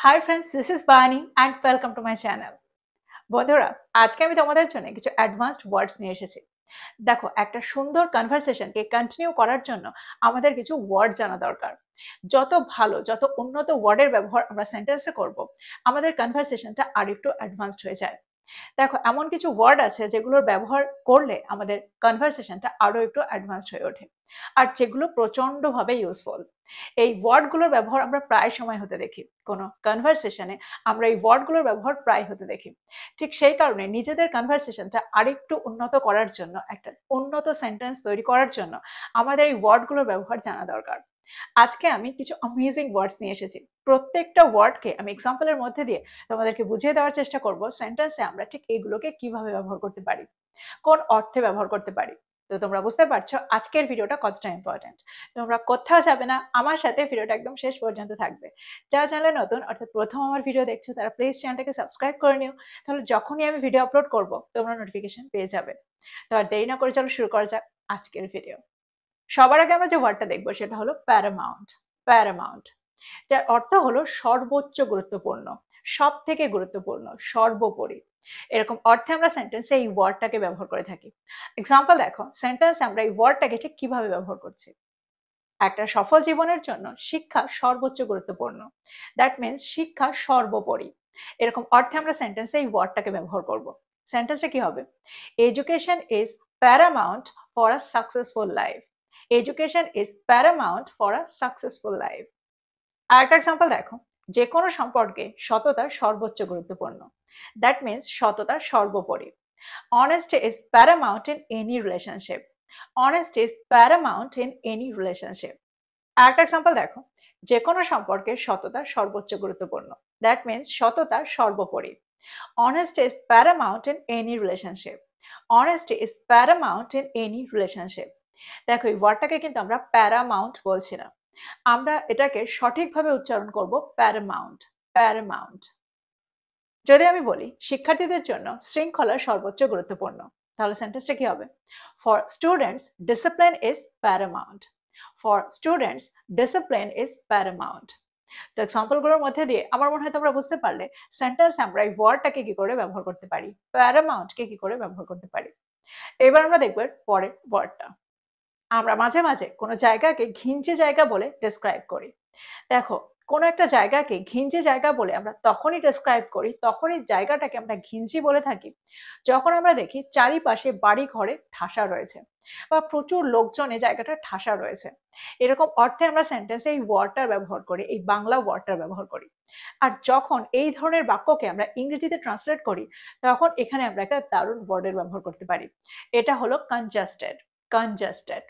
Hi friends, this is Bani and welcome to my channel. বন্ধুরা, আজকে আমি তোমাদের জন্য কিছু অ্যাডভান্সড ওয়ার্ডস নিয়ে এসেছি। দেখো, একটা সুন্দর কনভারসেশনকে কন্টিনিউ করার জন্য আমাদের কিছু ওয়ার্ড জানা দরকার। যত ভালো, যত উন্নত ওয়ার্ডের ব্যবহার আমরা সেন্টেন্সে করব, আমাদের কনভারসেশনটা আরেকটু অ্যাডভান্সড হয়ে যায়। দেখো, এমন কিছু ওয়ার্ড আছে যেগুলোর ব্যবহার করলে আমাদের কনভারসেশনটা আরো একটু অ্যাডভান্সড হয়ে ওঠে, আর যেগুলো প্রচন্ডভাবে ইউজফুল। এই ওয়ার্ডগুলোর ব্যবহার আমরা প্রায় সময় হতে দেখি, কোনো কনভারসেশনে আমরা এই ওয়ার্ডগুলোর ব্যবহার প্রায় হতে দেখি। ঠিক সেই কারণে নিজেদের কনভারসেশনটা আরেকটু উন্নত করার জন্য, একটা উন্নত সেন্টেন্স তৈরি করার জন্য আমাদের এই ওয়ার্ডগুলোর ব্যবহার জানা দরকার। আজকে আমি কিছু অ্যামেজিং ওয়ার্ডস নিয়ে এসেছি। প্রত্যেকটা ওয়ার্ডকে আমি এক্সাম্পলের মধ্যে দিয়ে তোমাদেরকে বুঝিয়ে দেওয়ার চেষ্টা করব সেন্টেন্সে আমরা ঠিক এগুলোকে কিভাবে ব্যবহার করতে পারি, কোন অর্থে ব্যবহার করতে পারি। তো তোমরা বুঝতে পারছো আজকের ভিডিওটা কতটা ইম্পর্টেন্ট। তোমরা কোথাও যাবে না, আমার সাথে ভিডিওটা একদম শেষ পর্যন্ত থাকবে। যারা চ্যানেলে নতুন, অর্থাৎ প্রথম আমার ভিডিও দেখছো, তারা প্লিজ চ্যানেলটাকে সাবস্ক্রাইব করে নিও। তাহলে যখনই আমি ভিডিও আপলোড করব তোমরা নোটিফিকেশন পেয়ে যাবে। তো আর দেরি না করে চলো শুরু করা যাক আজকের ভিডিও। সবার আগে আমরা যে ওয়ার্ডটা দেখবো সেটা হলো প্যারামাউন্ট। প্যারামাউন্ট, যার অর্থ হলো সর্বোচ্চ গুরুত্বপূর্ণ, সব থেকে গুরুত্বপূর্ণ, সর্বোপরি। এরকম অর্থে আমরা সেন্টেন্সে এই ওয়ার্ডটাকে ব্যবহার করে থাকি। এক্সাম্পল দেখো, সেন্টেন্সে আমরা এই ওয়ার্ডটাকে ঠিক কিভাবে ব্যবহার করছি। একটা সফল জীবনের জন্য শিক্ষা সর্বোচ্চ গুরুত্বপূর্ণ, দ্যাট মিনস শিক্ষা সর্বোপরি। এরকম অর্থে আমরা সেন্টেন্সে এই ওয়ার্ডটাকে ব্যবহার করব। সেন্টেন্সটা কি হবে? Education is Paramount for a successful life. Education is Paramount for a successful life. আরেকটা এক্সাম্পল দেখো, যে কোনো সম্পর্কে সততা সর্বোচ্চ গুরুত্বপূর্ণ, দ্যাট মিনস সততা সর্বোপরি। Honesty is paramount in any relationship. Honesty is paramount in any relationship. আরেকটা এক্সাম্পল দেখো, যে কোনো সম্পর্কে সততা সর্বোচ্চ গুরুত্বপূর্ণ, দ্যাট মিনস সততা সর্বোপরি। Honesty is paramount in any relationship. Honesty is paramount in any relationship. দেখো, এই ওয়ার্ডটাকে কিন্তু আমরা প্যারামাউন্ট বলছি না, আমরা এটাকে সঠিকভাবে উচ্চারণ করব প্যারামাউন্ট। প্যারামাউন্ট। যদি আমি বলি শিক্ষার্থীদের জন্য শৃঙ্খলা সর্বোচ্চ গুরুত্বপূর্ণ, তাহলে সেন্টেন্সটা কি হবে? For students discipline is Paramount. For students discipline is Paramount. তো এক্সাম্পলগুলোর মধ্যে দিয়ে আমার মনে হয় তোমরা বুঝতে পারলে সেন্টেন্সে আমরা এই ওয়ার্ডটাকে কি করে ব্যবহার করতে পারি, প্যারামাউন্টকে কি করে ব্যবহার করতে পারি। এবার আমরা দেখব পরের ওয়ার্ডটা। আমরা মাঝে মাঝে কোনো জায়গাকে ঘিঞ্জি জায়গা বলে ডেসক্রাইব করি। দেখো, কোনো একটা জায়গাকে ঘিঞ্জি জায়গা বলে আমরা তখনই ডেসক্রাইব করি, তখনই জায়গাটাকে আমরা ঘিঞ্জি বলে থাকি, যখন আমরা দেখি চারিপাশে বাড়ি ঘরে ঠাসা রয়েছে বা প্রচুর লোকজনে জায়গাটা ঠাসা রয়েছে। এরকম অর্থে আমরা সেন্টেন্সে এই ওয়ার্ডটার ব্যবহার করি, এই বাংলা ওয়ার্ডটার ব্যবহার করি। আর যখন এই ধরনের বাক্যকে আমরা ইংরেজিতে ট্রান্সলেট করি, তখন এখানে আমরা একটা দারুণ ওয়ার্ডের ব্যবহার করতে পারি। এটা হলো কনজাস্টেড। কনজাস্টেড।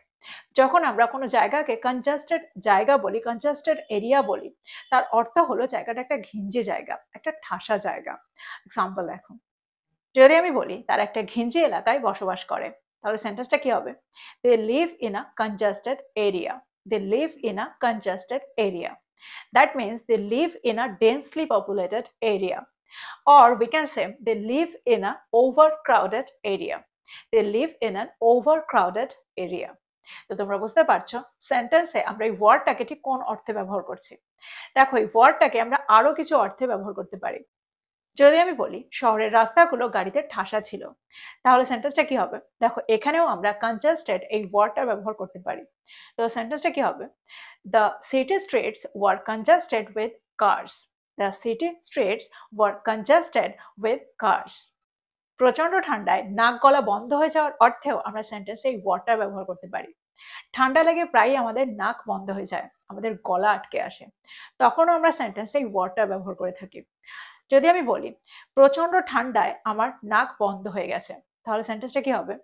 যখন আমরা কোনো জায়গাকে কনজাস্টেড জায়গা বলি, কনজাস্টেড এরিয়া বলি, তার অর্থ হলো জায়গাটা একটা ঘিঞ্জি জায়গা, একটা ঠাসা জায়গা। এক্সাম্পল দেখো, যদি আমি বলি তারা একটা ঘিঞ্জি এলাকায় বসবাস করে, তাহলে সেন্টেন্সটা কি হবে? They live in a congested area. They live in a congested area. That means they live in a densely populated area, or we can say they live in a overcrowded area. They live in an overcrowded area. তো তোমরা বুঝতে পারছো সেন্টেন্সে আমরা এই ওয়ার্ডটাকে ঠিক কোন অর্থে ব্যবহার করছি। দেখো, এই ওয়ার্ডটাকে আমরা আরো কিছু অর্থে ব্যবহার করতে পারি। যদি আমি বলি শহরের রাস্তাগুলো গাড়িতে ঠাসা ছিল, তাহলে সেন্টেন্সটা কি হবে? দেখো, এখানেও আমরা কনজাস্টেড এই ওয়ার্ডটা ব্যবহার করতে পারি। তো সেন্টেন্সটা কি হবে? The city streets were congested with cars. The city streets were congested with cars. প্রচন্ড ঠান্ডায় নাক গলা বন্ধ হয়ে যাওয়ার অর্থেও আমরা সেন্টেন্সে এই ওয়ার্ডটা ব্যবহার করতে পারি। ঠান্ডা লেগে প্রায় আমাদের নাক বন্ধ হয়ে যায়, আমাদের গলা আটকে আসে, তখনও আমরা সেন্টেন্সে এই ওয়ার্ডটা ব্যবহার করে থাকি। যদি আমি বলি প্রচন্ড ঠান্ডায় আমার নাক বন্ধ হয়ে গেছে, তাহলে সেন্টেন্সটা কি হবে?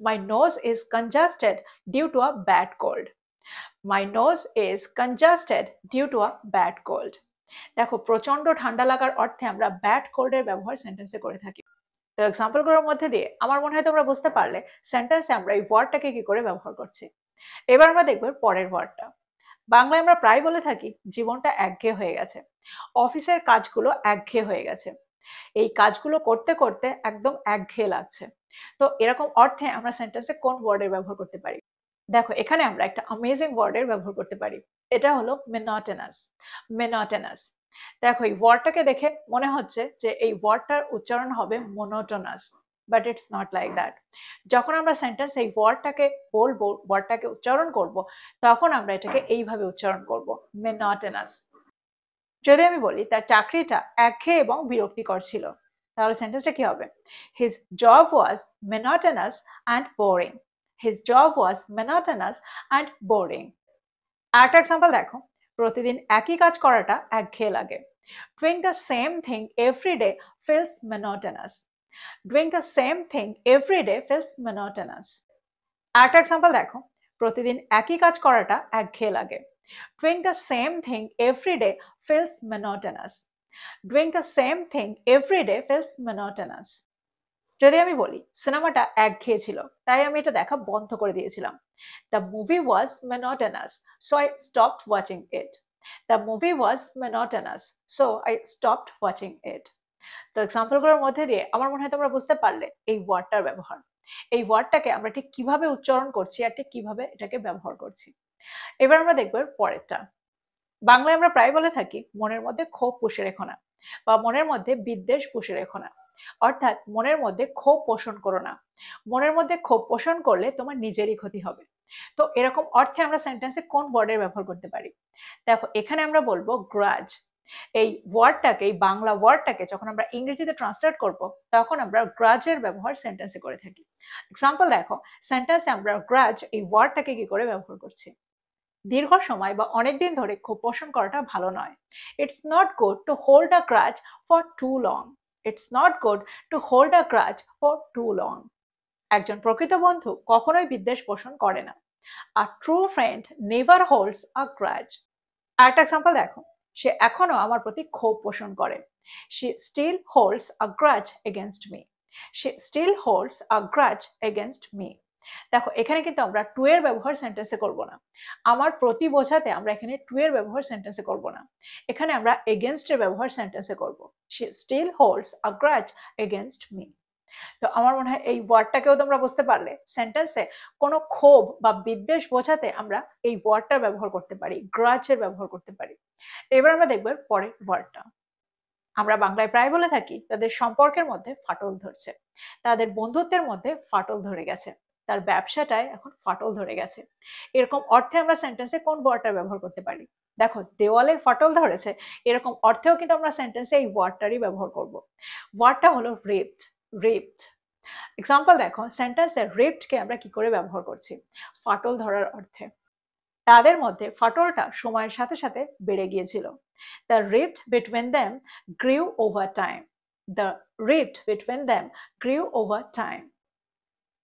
My nose is congested due to a bad cold. My nose is congested due to a bad cold. দেখো, প্রচন্ড ঠান্ডা লাগার অর্থে আমরা ব্যাড কোল্ডের ব্যবহার সেন্টেন্সে করে থাকি। তো এক্সাম্পলগুলোর মধ্যে দিয়ে আমার মনে হয় তোমরা বুঝতে পারলে সেন্টেন্সে আমরা এই ওয়ার্ডটাকে কি করে ব্যবহার করছি। এবার আমরা দেখব পরের ওয়ার্ডটা। বাংলায় আমরা প্রায় বলে থাকি জীবনটা একঘেয়ে হয়ে গেছে, অফিসের কাজগুলো একঘেয়ে হয়ে গেছে, এই কাজগুলো করতে করতে একদম একঘেয়ে লাগছে। তো এরকম অর্থে আমরা সেন্টেন্সে কোন ওয়ার্ডের ব্যবহার করতে পারি? দেখো, এখানে আমরা একটা অ্যামেজিং ওয়ার্ডের ব্যবহার করতে পারি। এটা হলো monotonous। monotonous। দেখো এই ওয়ার্ডটাকে দেখে মনে হচ্ছে যে এই ওয়ার্ডটার উচ্চারণ হবে monotonous, but it's not like that. যখন আমরা সেন্টেন্স এই ওয়ার্ডটাকে বলবো, ওয়ার্ডটাকে উচ্চারণ করব, তখন আমরা এটাকে এইভাবে উচ্চারণ করব, মোনোটোনাস। যদি আমি বলি তার চাকরিটা একঘেয়ে এবং বিরক্তিকর ছিল, তাহলে সেন্টেন্সটা কি হবে? His job was monotonous and boring. His job was monotonous and boring. আরেকটা এক্সাম্পল দেখো, প্রতিদিন একই কাজ করাটা একঘেয়ে লাগে। Doing the same thing every day feels monotonous. Doing the same thing every day feels monotonous. আরেকটা এক্সাম্পল দেখো, প্রতিদিন একই কাজ করাটা একঘেয়ে লাগে। Doing the same thing every day feels monotonous. Doing the same thing every day feels monotonous. যদি আমি বলি সিনেমাটা একঘেয়ে ছিল, তাই আমি এটা দেখা বন্ধ করে দিয়েছিলাম। The movie was monotonous, so I stopped watching it. The movie was monotonous, so I stopped watching it. তো এক্সাম্পলগুলোর মধ্যে দিয়ে আমার মনে হয় তোমরা বুঝতে পারলে এই ওয়ার্ডটার ব্যবহার, এই ওয়ার্ডটাকে আমরা ঠিক কিভাবে উচ্চারণ করছি আর ঠিক কিভাবে এটাকে ব্যবহার করছি। এবার আমরা দেখব পরেরটা। বাংলায় আমরা প্রায় বলে থাকি মনের মধ্যে ক্ষোভ পুষে রেখো না, বা মনের মধ্যে বিদ্বেষ পুষে রেখো না। অর্থাৎ মনের মধ্যে ক্ষোভ পোষণ করো না। মনের মধ্যে ক্ষোভ পোষণ করলে তোমার নিজেরই ক্ষতি হবে। তো এরকম অর্থে আমরা সেন্টেন্সে কোন ওয়ার্ডের ব্যবহার করতে পারি? দেখো এখানে আমরা বলবো গ্রাজ। এই ওয়ার্ডটাকে, এই বাংলা ওয়ার্ডটাকে যখন আমরা ইংরেজিতে ট্রান্সলেট করব, তখন আমরা গ্রাজের ব্যবহার সেন্টেন্সে করে থাকি। এক্সাম্পল দেখো, সেন্টেন্সে আমরা গ্রাজ এই ওয়ার্ডটাকে কি করে ব্যবহার করছি? দীর্ঘ সময় বা অনেকদিন ধরে ক্ষোভ পোষণ করাটা ভালো নয়। It's not good to hold a grudge for too long. It's not good to hold a grudge for too long. একজন প্রকৃত বন্ধু কখনোই বিদ্বেষ পোষণ করে না। A true friend never holds a grudge. আরেকটা এক্সাম্পল দেখো, সে এখনো আমার প্রতি ক্ষোভ পোষণ করে। She still holds a grudge against me. She still holds a grudge against me. দেখো এখানে কিন্তু আমরা টু এর ব্যবহার সেন্টেন্সে করব না। আমার প্রতি বোঝাতে আমরা এখানে টু এর ব্যবহার সেন্টেন্সে করব না। এখানে আমরা এগেনস্ট এর ব্যবহার সেন্টেন্সে করব। She still holds a grudge against me. তো আমার মনে হয় এই ওয়ার্ডটাকেও তোমরা বুঝতে পারলে, সেন্টেন্সে কোনো ক্ষোভ বা বিদ্বেষ বোঝাতে আমরা এই ওয়ার্ডটার ব্যবহার করতে পারি, গ্রাজের ব্যবহার করতে পারি। এবার আমরা দেখব পরের ওয়ার্ডটা। আমরা বাংলায় প্রায় বলে থাকি তাদের সম্পর্কের মধ্যে ফাটল ধরছে, তাদের বন্ধুত্বের মধ্যে ফাটল ধরে গেছে, তার ব্যবসাটায় এখন ফাটল ধরে গেছে। এরকম অর্থে আমরা সেন্টেন্সে কোন ওয়ার্ডটার ব্যবহার করতে পারি? দেখো দেওয়ালে ফাটল ধরেছে, এরকম অর্থেও কিন্তু আমরা সেন্টেন্সে এই ওয়ার্ডটারই ব্যবহার করব। ওয়ার্ডটা হলো রিপড। রিপড। এক্সাম্পল দেখো, সেন্টেন্সে রিপডকে আমরা কি করে ব্যবহার করছি? ফাটল ধরার অর্থে। তাদের মধ্যে ফাটলটা সময়ের সাথে সাথে বেড়ে গিয়েছিল। The rift between them grew over time. The rift between them grew over time.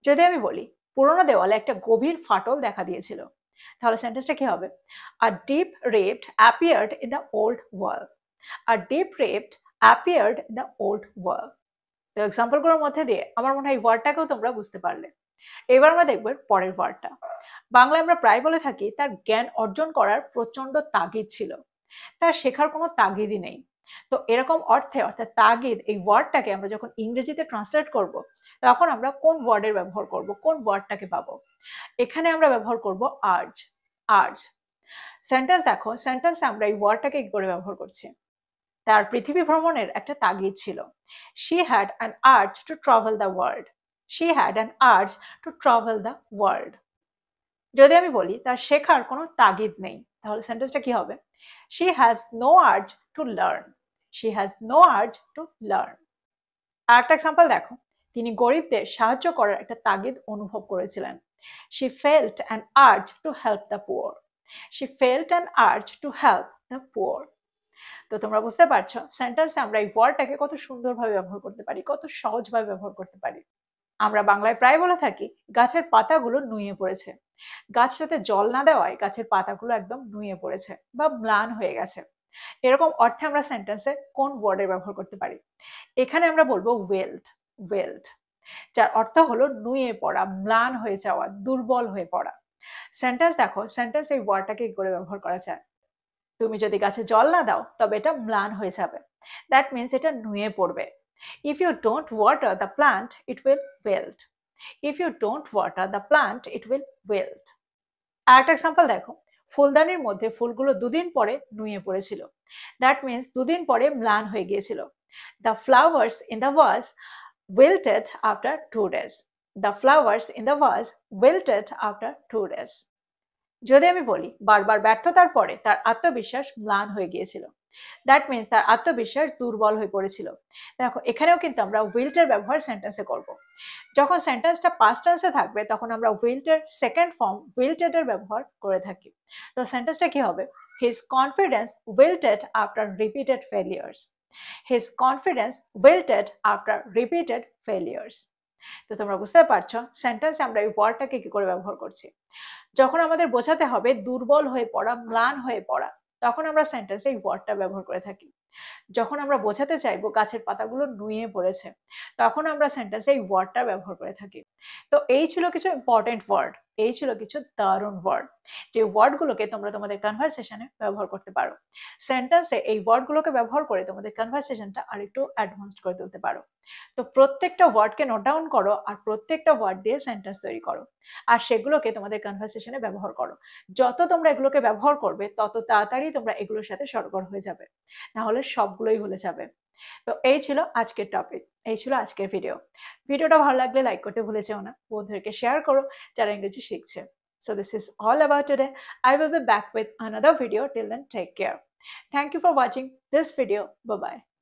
যদি আমি বলি পুরোনো দেওয়ালে একটা গভীর ফাটল দেখা দিয়েছিল, তাহলে সেন্টেন্সটা কি হবে? A deep rift appeared in the old wall. A deep rift appeared in the old wall. তো এক্সাম্পলগুলোর মধ্যে দিয়ে আমার মনে হয় এই ওয়ার্ডটাকেও তোমরা বুঝতে পারলে। এবার আমরা দেখব পরের ওয়ার্ডটা। বাংলায় আমরা প্রায় বলে থাকি তার জ্ঞান অর্জন করার প্রচন্ড তাগিদ ছিল, তার শেখার কোনো তাগিদই নেই। তো এরকম অর্থে, অর্থাৎ তাগিদ এই ওয়ার্ডটাকে আমরা যখন ইংরেজিতে ট্রান্সলেট করব, তখন আমরা কোন ওয়ার্ডের ব্যবহার করব, কোন ওয়ার্ডটাকে পাবো? এখানে আমরা ব্যবহার করব আর্জ। আর্জ। সেন্টেন্স দেখো, সেন্টেন্সে আমরা এই ওয়ার্ডটাকে কি করে ব্যবহার করছি? তার পৃথিবী ভ্রমণের একটা তাগিদ ছিল। She had an urge to travel the world. She had an urge to travel the world. যদি আমি বলি তার শেখার কোনো তাগিদ নেই, তাহলে সেন্টেন্সটা কি হবে? She has no urge to learn. She has no urge to learn. আরেকটা এক্সাম্পল দেখো, তিনি গরিবদের সাহায্য করার একটা তাগিদ অনুভব করেছিলেন। She felt an urge to help the poor. She felt an urge to help the poor. তো তোমরা বুঝতে পারছো সেন্টেন্সে আমরা এই ওয়ার্ডটাকে কত সুন্দরভাবে ব্যবহার করতে পারি, কত সহজভাবে ব্যবহার করতে পারি। আমরা বাংলায় প্রায় বলে থাকি গাছের পাতাগুলো নুয়ে পড়েছে। গাছটাতে জল না দেওয়ায় গাছের পাতাগুলো একদম নুয়ে পড়েছে বা ম্লান হয়ে গেছে। এরকম অর্থে আমরা সেন্টেন্সে কোন ওয়ার্ডের ব্যবহার করতে পারি? এখানে আমরা বলবো ওয়েলড। ওয়েলড, যার অর্থ হলো নুয়ে পড়া, ম্লান হয়ে যাওয়া, দুর্বল হয়ে পড়া। সেন্টেন্স দেখো, সেন্টেন্স এই ওয়ার্ডটাকে কি করে ব্যবহার করা যায়? তুমি যদি গাছে জল না দাও তবে এটা ম্লান হয়ে যাবে। দ্যাট মিনস এটা নুয়ে পড়বে। If you don't water the plant, it will wilt. If you don't water the plant, it will wilt. আরেকটা এক্সাম্পল দেখো, ফুলদানির মধ্যে ফুলগুলো দুদিন পরে নুয়ে পড়েছিল। দ্যাট মিনস দুদিন পরে ম্লান হয়ে গিয়েছিল। The flowers in the vase wilted after 2 days. The flowers in the vase wilted after 2 days. যদি আমি বলি বারবার ব্যর্থতার পরে তার আত্মবিশ্বাস ম্লান হয়ে গিয়েছিল, দ্যাট মিনস তার আত্মবিশ্বাস দুর্বল হয়ে পড়েছিল। দেখো এখানেও কিন্তু আমরা উইল্টের ব্যবহার সেন্টেন্সে করব। যখন সেন্টেন্সটা পাস্ট টেন্সে থাকবে তখন আমরা উইল্টের সেকেন্ড ফর্ম উইল্টেড এর ব্যবহার করে থাকি। তো সেন্টেন্সটা কি হবে? His confidence উইল্টেড after repeated failures. His confidence উইল্টেড after repeated failures. তো তোমরা বুঝতে পারছো সেন্টেন্সে আমরা এই ওয়ার্ডটাকে কি করে ব্যবহার করছি। যখন আমাদের বোঝাতে হবে দুর্বল হয়ে পড়া, ম্লান হয়ে পড়া, তখন আমরা সেন্টেন্সে এই ওয়ার্ডটা ব্যবহার করে থাকি। যখন আমরা বোঝাতে চাইবো গাছের পাতাগুলো নুয়ে পড়েছে, তখন আমরা সেন্টেন্সে এই ওয়ার্ডটা ব্যবহার করে থাকি। তো এই ছিল কিছু ইম্পর্টেন্ট ওয়ার্ড, এই ছিল কিছু দারুণ ওয়ার্ড, যে ওয়ার্ডগুলোকে তোমরা তোমাদের কনভারসেশনে ব্যবহার করতে পারো। সেন্টেন্সে এই ওয়ার্ডগুলোকে ব্যবহার করে তোমাদের কনভারসেশনটা আরেকটু অ্যাডভান্সড করে তুলতে পারো। তো প্রত্যেকটা ওয়ার্ডকে নোট ডাউন করো আর প্রত্যেকটা ওয়ার্ড দিয়ে সেন্টেন্স তৈরি করো, আর সেগুলোকে তোমাদের কনভারসেশনে ব্যবহার করো। যত তোমরা এগুলোকে ব্যবহার করবে তত তাড়াতাড়ি তোমরা এগুলোর সাথে সরগর হয়ে যাবে, না হলে সবগুলোই ভুলে যাবে। তো এই ছিল আজকের টপিক, এই ছিল আজকের ভিডিওটা ভালো লাগলে লাইক করতে ভুলে যেও না, বন্ধুদেরকে শেয়ার করো যারা ইংরেজি শিখছে। So this is all about today. I will be back with another video. Till then, take care. Thank you for watching this video. Bye bye.